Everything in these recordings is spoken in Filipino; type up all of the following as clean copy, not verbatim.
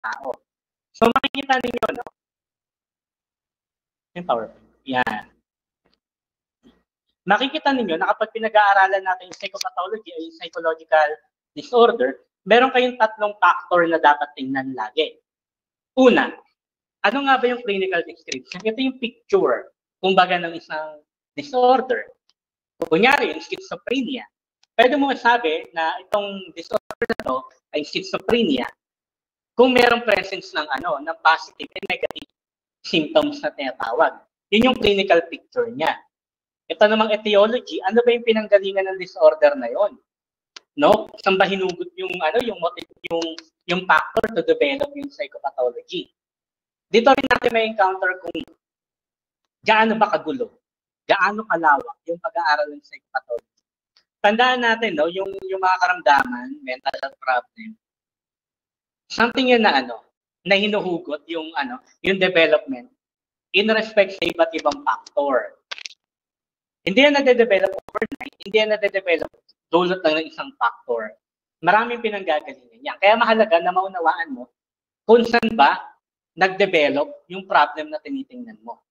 tao. So makikita ninyo, no? Yung PowerPoint. Yan. Makikita ninyo na kapag pinag-aaralan natin yung psychopathology o yung psychological disorder, meron kayong tatlong factor na dapat tingnan lagi. Una, ano nga ba yung clinical description? Ito yung picture, kumbaga, ng isang disorder. Kunyari, yung schizophrenia. Pwede mo masabi na itong disorder na to ay schizophrenia kung merong presence ng ng positive and negative symptoms na tinatawag. Yun yung clinical picture niya. Ito namang etiology, ano ba yung pinanggalingan ng disorder na yon? No? Saan ba hinugot yung yung factor to develop yung psychopathology? Dito rin natin may encounter kung gaano ba kagulo, gaano kalawak yung pag-aaral ng psychopathology. Tandaan natin, no, yung mga karamdaman, mental health problem, something yan na na hinuhugot yung yung development in respect sa iba't ibang factor. Hindi yan nade-develop overnight, hindi yan nade-develop dulot lang ng isang factor. Maraming pinanggagalingan yan. Kaya mahalaga na maunawaan mo kung saan ba nag-develop yung problem na tinitingnan mo.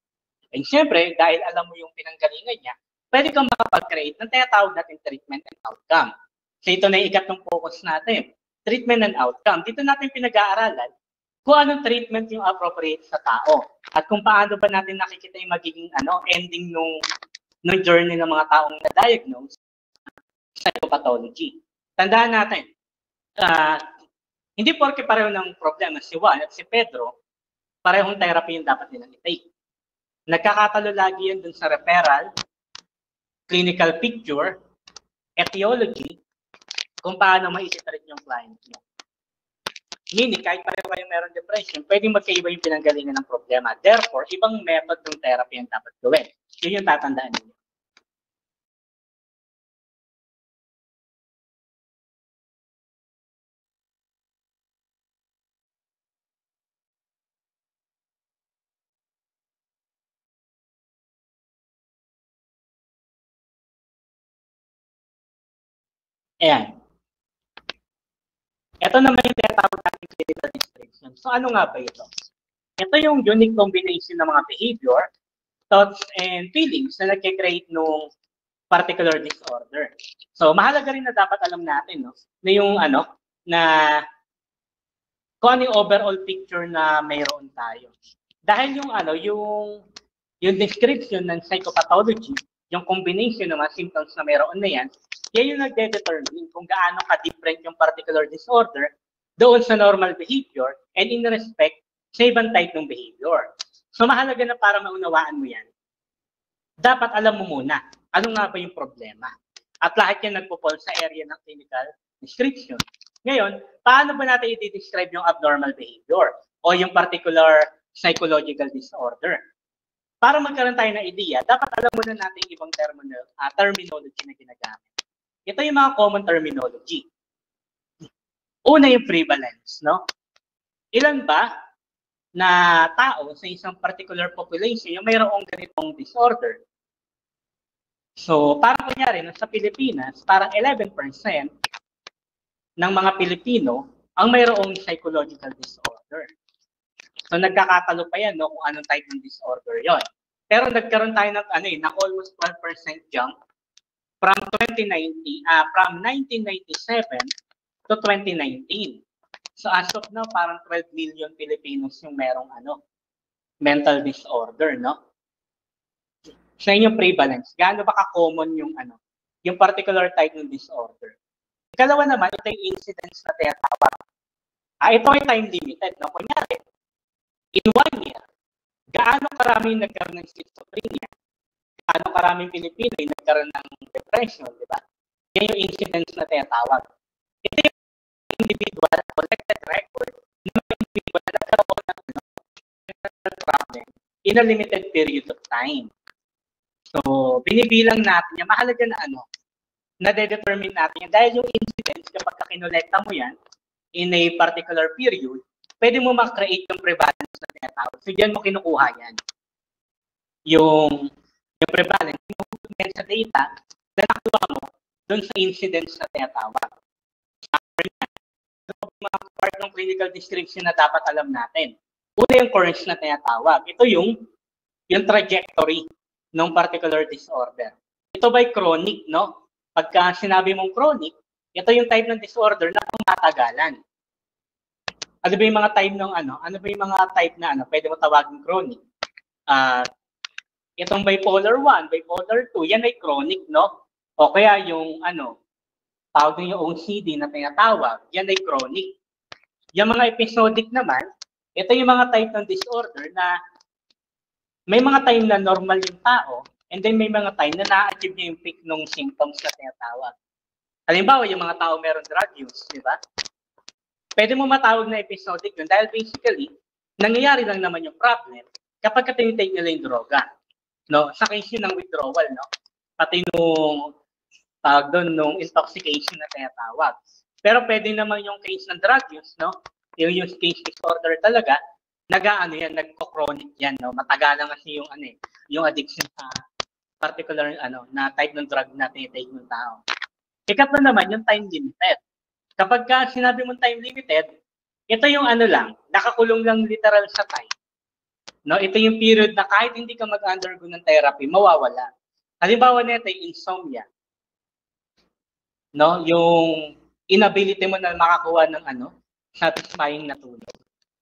And syempre, dahil alam mo yung pinanggalingan niya, pwede kang makapag-create ng tinatawag natin treatment and outcome. So ito na yung ikatlong focus natin, treatment and outcome. Dito natin pinag-aaralan kung anong treatment yung appropriate sa tao at kung paano ba natin nakikita yung magiging ending nung journey ng mga taong na-diagnose sa psychopathology. Tandaan natin, hindi porke pareho ng problema si Juan at si Pedro, parehong therapy yung dapat nilang i-take. Nagkakatalo lagi yan dun sa referral, clinical picture, etiology, kung paano ma-treat yung client mo. Meaning, kahit pareho kayo meron depression, pwedeng magkaiba yung pinanggalingan ng problema. Therefore, ibang method ng therapy ang dapat gawin. Yun yung tatandaan niyo. Ayan. Ito naman yung tinatawag natin clinical description. So ano nga ba ito? Ito yung unique combination ng mga behavior, thoughts, and feelings na nagkikreate ng particular disorder. So mahalaga rin na dapat alam natin na yung na kung ano yung overall picture na mayroon tayo. Dahil yung description ng psychopathology, yung combination ng mga symptoms na mayroon na yan yung nagde-determine kung gaano ka-different yung particular disorder doon sa normal behavior and in respect sa ibang type ng behavior. So mahalaga na para maunawaan mo yan, dapat alam mo muna ano nga ba yung problema. At lahat yan nagpo-fall sa area ng clinical description. Ngayon, paano ba natin i-describe yung abnormal behavior o yung particular psychological disorder? Para magkaroon tayo ng idea, dapat alam muna natin ibang terminology na ginagamit. Ito yung mga common terminology. Una yung prevalence, no? Ilan ba na tao sa isang particular population yung mayroong ganitong disorder? So, parang kunyari, sa Pilipinas, parang 11% ng mga Pilipino ang mayroong psychological disorder. So, nagkakatalo pa yan, no, kung anong type ng disorder yon. Pero nagkaroon tayo ng almost 12% jump from 1997 to 2019. So as of now, parang 12 million Filipinos yung merong mental disorder, no? Sa inyong prevalence, gaano ba ka-common yung yung particular type ng disorder? Ikalawa naman, ito yung incidence na tinatawag. Ito ay time limited, no? Kunyari, in 1 year, gaano karaming nagkaroon ng schizophrenia? Gaano karaming Pilipino yung nagkaroon ng depression, di ba? Yan yung incidence na tinatawag. Ito yung individual collected record ng individual na nagkaroon ng mental problem in a limited period of time. So, binibilang natin yan. Mahalaga na na-determine natin yan. Dahil yung incidence, kapag kinolekta mo yan in a particular period, pwede mo ma-create yung prevalence na tinatawag. So, diyan mo kinukuha yan. Yung prevalence, yung sa data na nakuha mo doon sa incidence na tinatawag. mga part ng clinical description na dapat alam natin. Una yung course na tinatawag. Ito yung trajectory ng particular disorder. Ito ba'y chronic, no? Pagka sinabi mong chronic, ito yung type ng disorder na tumatagalan. Ano ba yung mga type ng ano? Ano ba yung mga type na ano? Pwede mo tawagin chronic. Itong bipolar 1, bipolar 2, yan ay chronic, no? O kaya yung ano, tawag din yung OCD na tinatawag, yan ay chronic. Yung mga episodic naman, ito yung mga type ng disorder na may mga time na normal yung tao, and then may mga time na na-achieve niya yung peak ng symptoms na tinatawag. Halimbawa, yung mga tao meron drug use, di ba? Pwede mo matawag na episodic yun dahil basically, nangyayari lang naman yung problem kapag tinitake nila yung droga. No? Sa case yun ng withdrawal, no? Pati nung tawag doon, nung intoxication na tinatawag. Pero pwede naman yung case ng drug use, no? Yung case disorder talaga, nag-aano yan, nagko-chronic yan, no? Matagalan kasi yung ano yung addiction sa particular ano na type ng drug na tinitake ng tao. Ikatlo naman yung time limited. Kapag ka sinabi mong time limited, ito yung ano lang, nakakulong lang literal sa time. No, ito yung period na kahit hindi ka mag-undergo ng therapy, mawawala. Halimbawa nito yung insomnia. No, yung inability mo na makakuha ng ano, satisfying na tulog.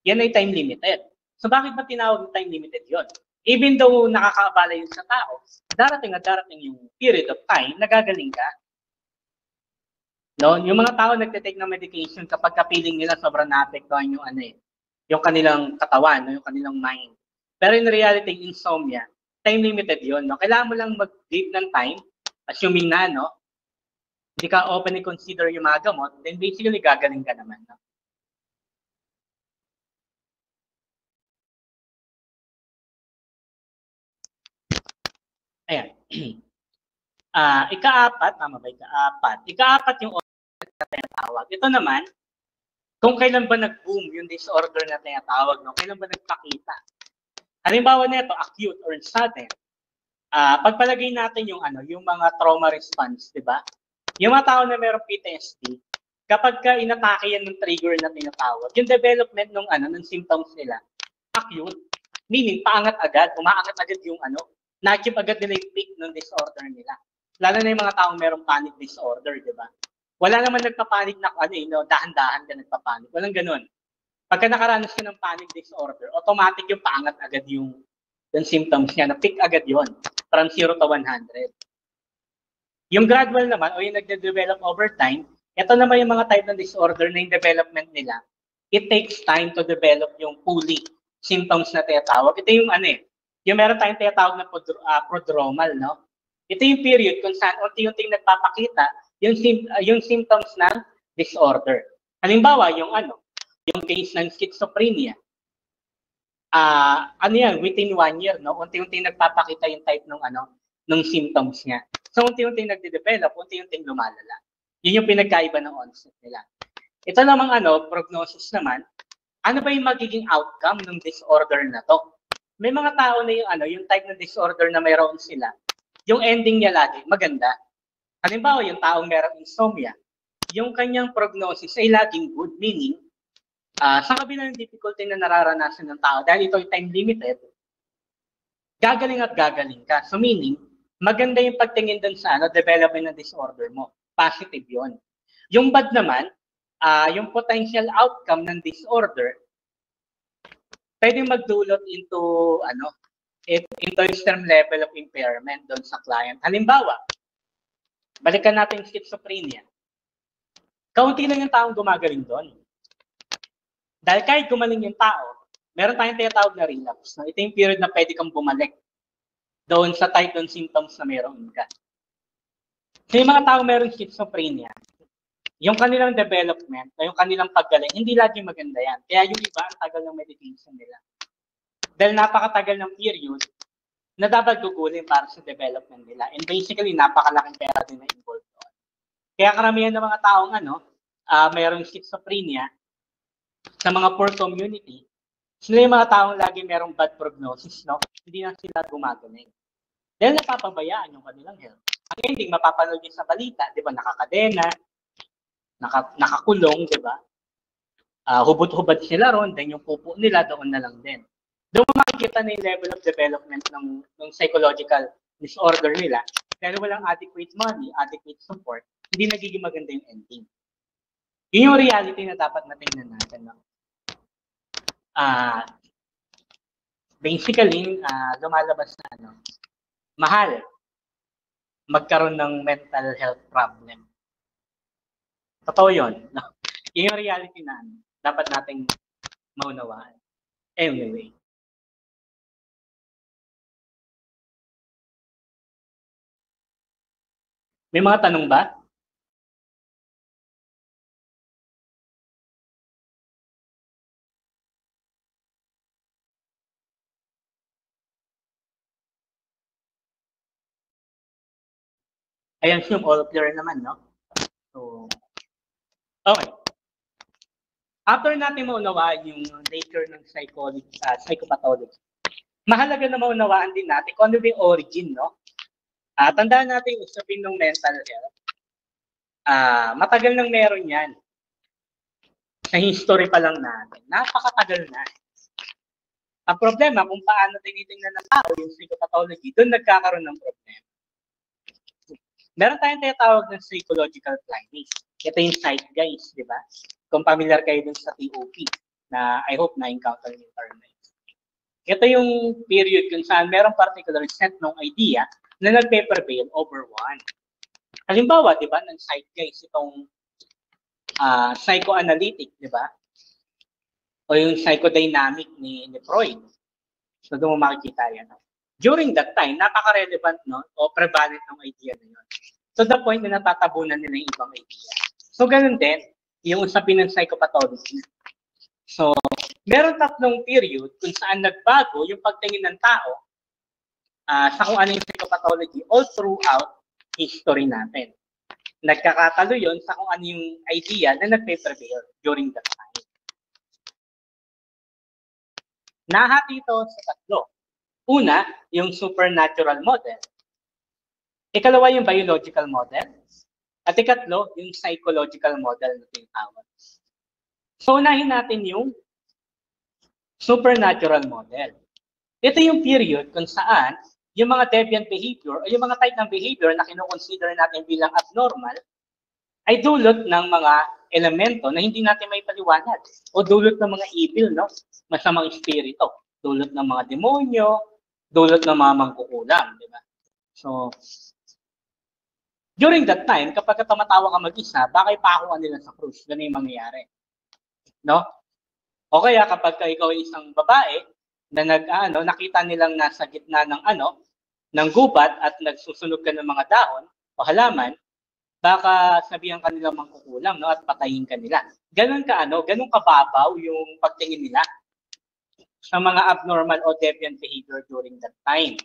Yan ay time limited. So bakit ba tinawag time limited 'yon? Even though nakakaabala yun sa tao, darating at darating yung period of time na gagaling ka. No, yung mga tao nagte-take ng medication kapag ka-feeling nila sobrang naapektuhan yung ano yung kanilang katawan, no, yung kanilang mind. Pero in reality, insomnia, time limited 'yon, no. Kailangan mo lang mag-give ng time, assuming na, no, hindi ka openly consider yung mga gamot, then basically gagaling ka naman, no. Ayan. Ika-apat, tama ba? Ika-apat yung na tinatawag. Ito naman, kung kailan ba nag-boom yung disorder na tinatawag, no? Kailan ba nagpakita? Halimbawa nito, acute or sudden. Pagpalagay natin yung ano, yung mga trauma response, di ba? Yung mga tao na mayroong PTSD, kapag ka inatake yan ng trigger na tinatawag, yung development ng ano, ng symptoms nila, acute, meaning paangat agad, umaangat agad yung ano, na-achieve agad nila yung peak ng disorder nila. Lalo na yung mga taong mayroong panic disorder, di ba? Wala naman nagpapanik na ano, no, dahan-dahan ka nagpapanik. Walang ganun. Pagka nakaranas ka ng panic disorder, automatic yung paangat agad yung symptoms niya, na peak agad yon from 0 to 100. Yung gradual naman, o yung nagde-develop over time, ito naman yung mga type ng disorder na yung development nila. It takes time to develop yung fully symptoms na tinatawag. Ito yung ano yung meron tayong tinatawag na prodromal, no? Ito yung period kung saan unti-unting nagpapakita yung symptoms ng disorder. Halimbawa, yung case ng schizophrenia. Ano yan, within 1 year, no? Unti-unting nagpapakita yung type ng symptoms niya. So, unti-unting nagde-develop, unti-unting lumalala. Yun yung pinagkaiba ng onset nila. Ito namang prognosis naman, ano ba yung magiging outcome ng disorder na to? May mga tao na yung type ng disorder na mayroon sila, yung ending niya lagi, maganda. Halimbawa, yung taong mayroong insomnia, yung kanyang prognosis ay laging good, meaning, sa kabila ng difficulty na nararanasan ng tao, dahil ito ay time limited, gagaling at gagaling ka. So meaning, maganda yung pagtingin dun sa development ng disorder mo. Positive yon. Yung bad naman, yung potential outcome ng disorder, pwede magdulot into extreme level of impairment doon sa client. Halimbawa, balikan natin schizophrenia. Kaunti lang yung taong gumagaling doon. Dahil kahit gumaling yung tao, meron tayong tinatawag na relapse. No? Ito yung period na pwede kang bumalik doon sa type ng symptoms na meron ka. So yung mga tao meron schizophrenia, yung kanilang development, yung kanilang paggaling, hindi lagi maganda yan. Kaya yung iba, ang tagal ng medication nila. Dahil napakatagal ng period na dapat gugulin para sa development nila. And basically, napakalaking pera din na involved doon. Kaya karamihan ng mga taong mayroong schizophrenia sa mga poor community, sila yung mga taong lagi mayroong bad prognosis, no? Hindi na sila gumagaling. Dahil napapabayaan yung kanilang health. Ang ending, mapapanood yun sa balita, di ba, nakakadena, nakakulong, di ba? hubot-hubad sila ron, then yung pupo nila doon na lang din. Doon makikita na yung level of development ng psychological disorder nila. Dahil walang adequate money, adequate support, hindi nagiging maganda yung ending. Yun yung reality na dapat matingnan natin. No? Basically, lumalabas na mahal magkaroon ng mental health problem. Totoo yun. No? Yun yung reality na dapat nating maunawaan. Anyway. May mga tanong ba? I assume all clear naman, no? So, okay. After natin maunawaan yung nature ng psychopathology, mahalaga na maunawaan din natin kung ano yung origin, no? Tandaan natin yung usapin ng mental health. Matagal nang meron yan. Sa history pa lang natin. Napakatagal na. Ang problema, kung paano tinitingnan ng tao yung psychopathology, doon nagkakaroon ng problema. Meron tayong tinatawag ng psychological clinics. Ito yung site, guys, di ba? Kung familiar kayo dun sa TOP, na I hope na-encounter yung term na ito. Ito yung period kung saan merong particular set ng idea na nagpe-prevail over one. Halimbawa, di ba, ng site, guys, itong psychoanalytic, di ba? O yung psychodynamic ni Freud. So, doon mo makikita yan. During that time, napaka-relevant, no? O prevalent ng idea na yun. To the point na natatabunan nila yung ibang idea. So, ganun din, yung usapin ng psychopathology. So, meron tatlong period kung saan nagbago yung pagtingin ng tao sa kung ano yung psychopathology all throughout history natin. Nagkakatalo yun sa kung ano yung idea na nagpe-prevail during that time. Nahati ito sa tatlo. Una, yung supernatural model. Ikalawa, yung biological model. At ikatlo, yung psychological model na tinatawag. So, unahin natin yung supernatural model. Ito yung period kung saan yung mga deviant behavior o yung mga type ng behavior na kinoconsider natin bilang abnormal ay dulot ng mga elemento na hindi natin may paliwanag o dulot ng mga evil, no? Masamang espiritu, dulot ng mga demonyo, dulot ng mga mangkukulam, di ba? So, during that time, kapag tumatawa ka mag-isa, baka ipakuan nila sa krus. Ganun yung mangyayari. No? O kaya kapag ikaw ay isang babae na nakita nilang nasa gitna ng ng gubat at nagsusunog ka ng mga dahon o halaman, baka sabihan ka nilang mangkukulam, no, at patayin ka nila. Ganun kababaw yung pagtingin nila sa mga abnormal o deviant behavior during that time.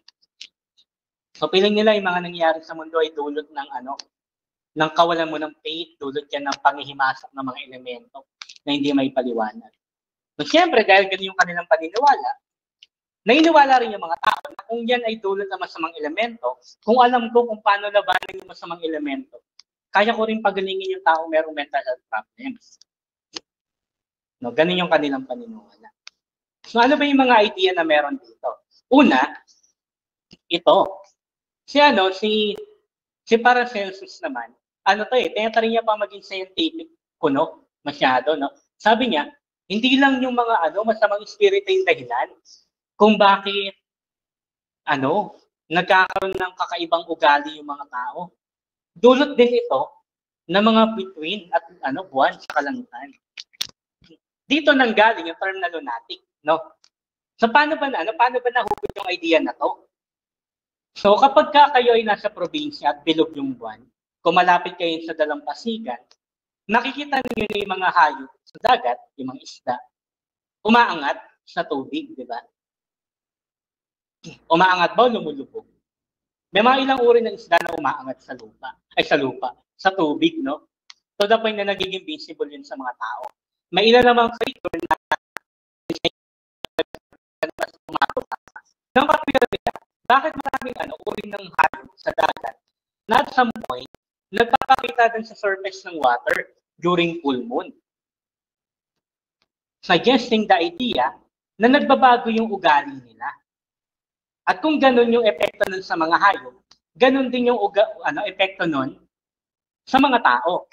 So piling nila yung mga nangyayari sa mundo ay dulot ng ng kawalan mo ng faith, dulot yan ng panghihimasak ng mga elemento na hindi may paliwanag. So siyempre, dahil ganun yung kanilang paniniwala, naniniwala rin yung mga tao na kung yan ay dulot ng masamang elemento, kung alam ko kung paano labanan yung masamang elemento, kaya ko rin pagalingin yung tao merong mental health problems. No, ganun yung kanilang paniniwala. So ano ba yung mga idea na meron dito? Una, ito. Si Paracelsus naman, tinatry niya pa maging scientific kuno, masyado, no? Sabi niya, hindi lang yung mga masamang espiritu yung dahilan kung bakit nagkakaroon ng kakaibang ugali yung mga tao. Dulot din ito ng mga between at buwan sa kalangitan. Dito nanggaling yung term na lunatic, no? So paano ba nahubog yung idea na to? So kapag kayo ay nasa probinsya at bilog yung buwan, kung malapit kayo sa dalampasigan, nakikita niyo na yung mga hayop sa dagat, yung mga isda, umaangat sa tubig, di ba? Umaangat ba o lumulubog? May mga ilang uri ng isda na umaangat sa tubig, no? To the point na nagiging visible yun sa mga tao. May ilan namang creature na ng particular nila, bakit maraming uri ng hayop sa dagat na at some point, nagpapakita din sa surface ng water during full moon. suggesting the idea na nagbabago yung ugali nila. At kung ganun yung epekto nun sa mga hayop, ganun din yung epekto nun sa mga tao.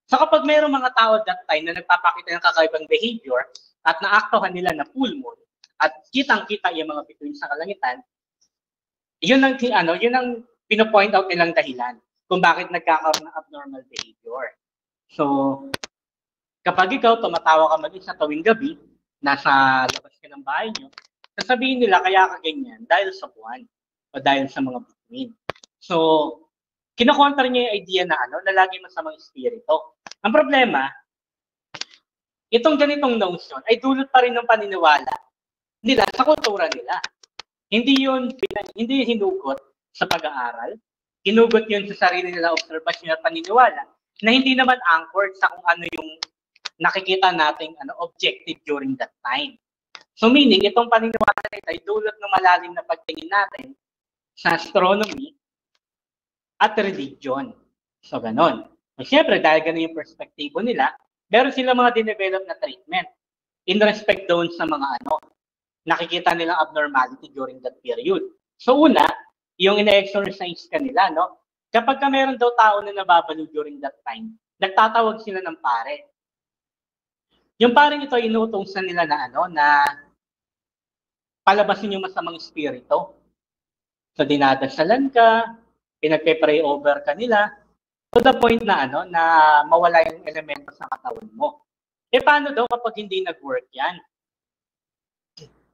So kapag mayroong mga tao that time na nagpapakita ng kakaibang behavior at naaktuhan nila na full moon at kitang-kita yung mga bituin sa kalangitan, yun ang pino-point out nilang dahilan kung bakit nagkakaroon ng abnormal behavior. So kapag ikaw tumatawa ka mag-isa tuwing gabi, nasa labas ka ng bahay nyo, sasabihin nila kaya ka ganyan dahil sa buwan o dahil sa mga bituin. So kinokontra niya yung idea na na lagi masamang espiritu. Ang problema, itong ganitong notion ay dulot pa rin ng paniniwala nila sa kultura nila. Hindi yun hinugot sa pag-aaral, hinugot yun sa sarili nila obserbasyon at paniniwala na hindi naman anchored sa kung ano yung nakikita nating objective during that time. So meaning, itong paniniwala nito ay dulot ng malalim na pagtingin natin sa astronomy at religion. So, ganon. So, siyempre, dahil ganon yung perspektibo nila, meron sila mga dinevelop na treatment in respect doon sa mga nakikita nilang abnormality during that period. So, una, yung ina-exorcise kanila, kapag ka meron daw tao na nababalo during that time, nagtatawag sila ng pare. Yung pareng ito, inuutosan nila na na palabasin yung masamang espiritu. So, dinadasalan ka, pinagpe-pray over ka nila, to the point na na mawala yung elemento sa katawan mo. Paano daw kapag hindi nag-work yan?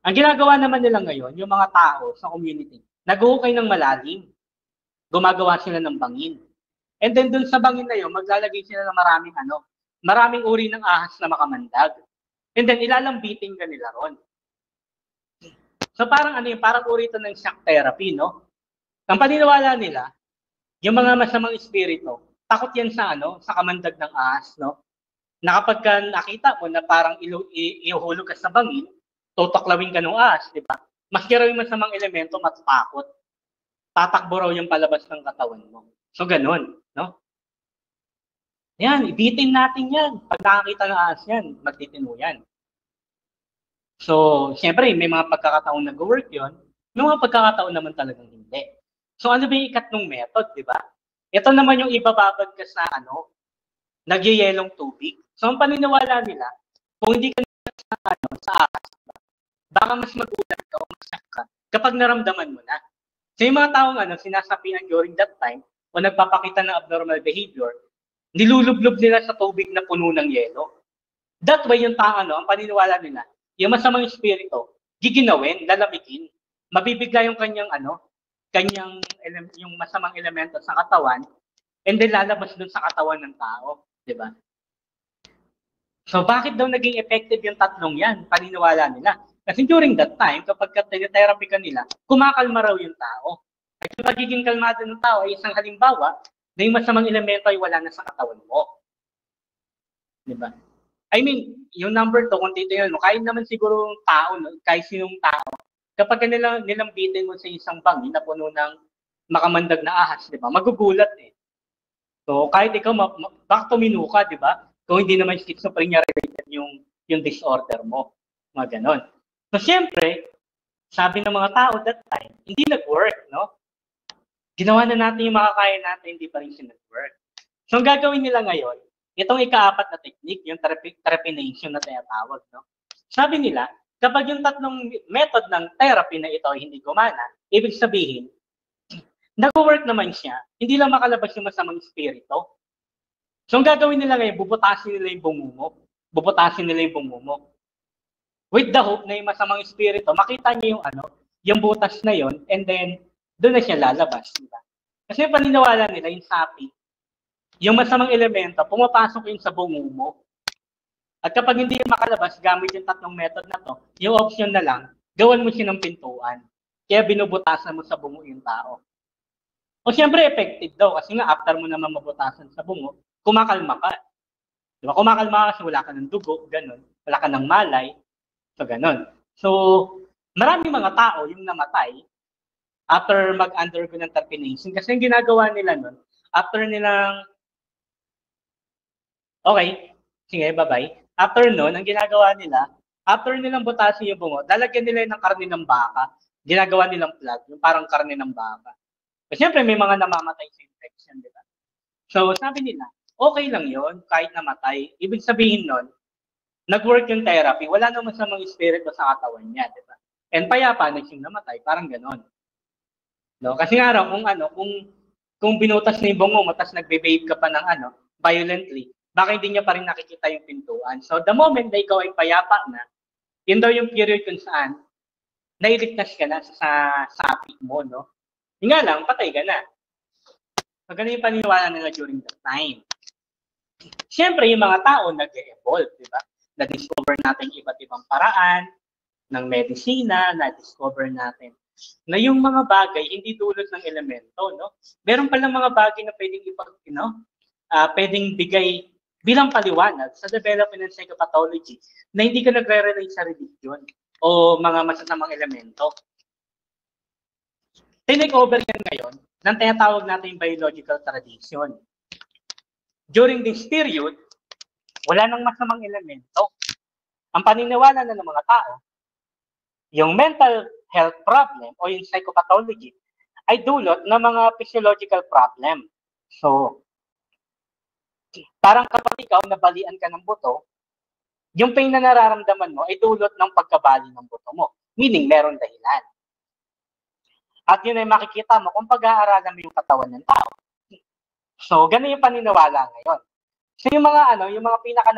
Ang ginagawa naman nila ngayon, yung mga tao sa community, nag-uukay ng malalim. Gumagawa sila ng bangin. And then dun sa bangin na yun, maglalagay sila ng maraming uri ng ahas na makamandag. And then ilalambitin ka nila ron. So parang parang uri ito ng shock therapy, Ang paniniwala nila, yung mga masamang espiritu, takot yan sa sa kamandag ng ahas, Na kapag ka nakita mo na parang iuhulog ka sa bangin, tutuklawin ka ng ahas, di ba? Maski raw yung masamang elemento, matatakot. Tatakbo raw yung palabas ng katawan mo. So ganun, Yan, ibitin natin yan. Pag nakakita ng ahas yan, magtitino yan. So, siyempre, may mga pagkakataon nag-work yun, may mga pagkakataon naman talagang hindi. So, ano ba yung ikatlong method, di ba? Ito naman yung ibababad ka sa nagyayelong tubig. So, ang paniniwala nila, kung hindi ka sa ahas, baka mas magulat ka o masak ka kapag naramdaman mo na. So, yung mga taong sinasapian during that time o nagpapakita ng abnormal behavior, nilulublob nila sa tubig na puno ng yelo. That way, yung tao, ang paniniwala nila, yung masamang espiritu, giginawin, lalamigin, mabibigla yung kanyang yung masamang elemento sa katawan, and then lalabas dun sa katawan ng tao, di ba? So, bakit daw naging effective yung tatlong yan? Paniniwala nila. Kasi during that time, kapag therapy ka nila, kumakalma raw yung tao. At yung magiging kalmado ng tao ay isang halimbawa na yung masamang elemento ay wala na sa katawan mo. Di ba? I mean, yung number 2, kung titignan mo, kahit naman siguro yung tao, kahit sinong tao, kapag nilambitin mo sa isang bangin na puno ng makamandag na ahas, di ba? Magugulat eh. So, kahit ikaw, baka tumino ka, di ba? Kung hindi naman schizophrenia related yung disorder mo. Mga ganon. So, siyempre, sabi ng mga tao that time, hindi nag-work, Ginawa na natin yung makakaya natin, hindi pa rin siya nag-work. So, ang gagawin nila ngayon, itong ika-4 na technique, yung trepanation na tinatawag, Sabi nila, kapag yung tatlong method ng therapy na ito ay hindi gumana, ibig sabihin, nag-work naman siya, hindi lang makalabas yung masamang espiritu. So, ang gagawin nila ngayon, bubutasin nila yung bungo mo. With the hope na yung masamang espiritu, makita niya yung butas na yon, and then, doon na siya lalabas. Diba? Kasi paniniwala nila, yung sapi, yung masamang elemento, pumapasok yun sa bungo mo. At kapag hindi yung makalabas, gamit yung tatlong method na to, yung option na lang, gawan mo siya ng pintuan. Kaya binubutasan mo sa bungo yung tao. O siyempre, effective daw. Kasi nga, after mo naman mabutasan sa bungo, kumakalma ka. Diba? Kumakalma ka kasi wala ka ng dugo, ganun. Wala ka ng malay. So, ganun. So, maraming mga tao yung namatay after mag-undergo ng trepanation. Kasi yung ginagawa nila nun, after nilang, okay, sige, bye-bye. After nun, ang ginagawa nila, After nilang butasin yung bungo, lalagyan nila ng karne ng baka. Ginagawa nilang plug, yung parang karne ng baka. Kasi syempre may mga namamatay sa infection, di ba? So sabi nila, okay lang yon kahit namatay. Ibig sabihin nun, nag-work yung therapy, wala naman sa mga espiritu sa katawan niya, di ba? And payapa na siyang namatay, parang ganon. No? Kasi nga raw, kung binutas na yung bungo mo, tapos nagbe-babe ka pa ng violently, baka hindi niya pa rin nakikita yung pintuan. So the moment na ikaw ay payapa na, yun daw yung period kung saan nailigtas ka na sa sapi mo, no? Yung nga lang, patay ka na. So, ganun yung paniniwala nila during that time. Siyempre, yung mga tao nag-evolve, di ba? Na-discover natin iba't ibang paraan ng medisina, na-discover natin na yung mga bagay hindi dulot ng elemento, no? Meron palang mga bagay na pwedeng pwedeng bigay bilang paliwanag sa development ng psychopathology na hindi ka nagre-relate sa religion o mga masasamang elemento. Take over yan ngayon ng tinatawag natin biological tradition. During this period, wala nang masamang elemento. Ang paniniwala na ng mga tao, yung mental health problem o yung psychopathology ay dulot ng mga physiological problem. So, parang kapag ikaw nabalian ka ng buto, yung pain na nararamdaman mo ay dulot ng pagkabali ng buto mo. Meaning, meron dahilan. At yun ay makikita mo kung pag-aaralan mo yung katawan ng tao. So, ganun yung paniniwala ngayon. So, yung mga pinaka